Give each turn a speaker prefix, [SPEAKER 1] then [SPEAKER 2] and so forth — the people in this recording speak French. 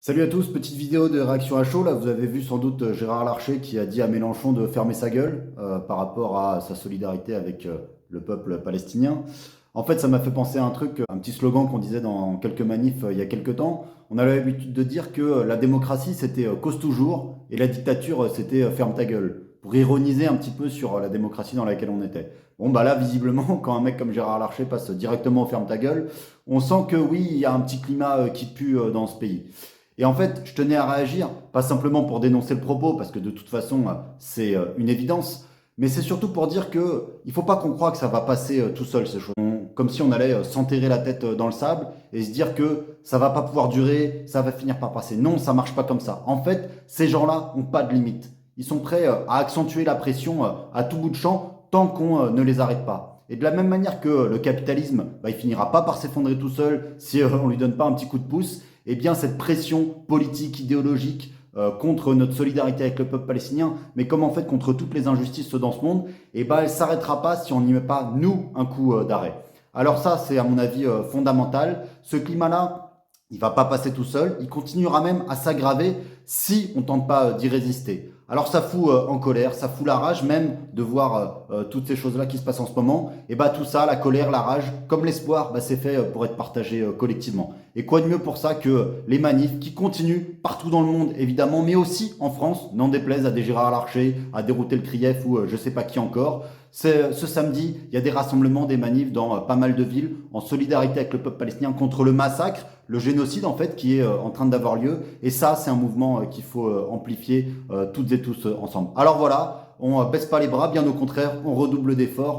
[SPEAKER 1] Salut à tous, petite vidéo de réaction à chaud. Là, vous avez vu sans doute Gérard Larcher qui a dit à Mélenchon de fermer sa gueule par rapport à sa solidarité avec le peuple palestinien. En fait, ça m'a fait penser à un truc, un petit slogan qu'on disait dans quelques manifs il y a quelques temps. On a l'habitude de dire que la démocratie c'était cause toujours et la dictature c'était ferme ta gueule, pour ironiser un petit peu sur la démocratie dans laquelle on était. Bon, bah là, visiblement, quand un mec comme Gérard Larcher passe directement au ferme ta gueule, on sent que oui, il y a un petit climat qui pue dans ce pays. Et en fait, je tenais à réagir, pas simplement pour dénoncer le propos, parce que de toute façon, c'est une évidence, mais c'est surtout pour dire que il faut pas qu'on croie que ça va passer tout seul, ces choses. Comme si on allait s'enterrer la tête dans le sable et se dire que ça va pas pouvoir durer, ça va finir par passer. Non, ça marche pas comme ça. En fait, ces gens-là ont pas de limite. Ils sont prêts à accentuer la pression à tout bout de champ tant qu'on ne les arrête pas. Et de la même manière que le capitalisme, bah, il finira pas par s'effondrer tout seul si on lui donne pas un petit coup de pouce, eh bien cette pression politique, idéologique contre notre solidarité avec le peuple palestinien, mais comme en fait contre toutes les injustices dans ce monde, eh ben elle s'arrêtera pas si on n'y met pas nous un coup d'arrêt. Alors ça, c'est à mon avis fondamental. Ce climat-là, il va pas passer tout seul, il continuera même à s'aggraver si on tente pas d'y résister. Alors ça fout en colère, ça fout la rage même de voir toutes ces choses-là qui se passent en ce moment. Et bah tout ça, la colère, la rage, comme l'espoir, bah, c'est fait pour être partagé collectivement. Et quoi de mieux pour ça que les manifs qui continuent partout dans le monde évidemment, mais aussi en France, n'en déplaise à des Gérard Larcher, à dérouter le Krief ou je sais pas qui encore. Ce samedi, il y a des rassemblements, des manifs dans pas mal de villes en solidarité avec le peuple palestinien contre le massacre, le génocide en fait qui est en train d'avoir lieu. Et ça, c'est un mouvement qu'il faut amplifier toutes et tous ensemble. Alors voilà, on baisse pas les bras, bien au contraire, on redouble d'efforts.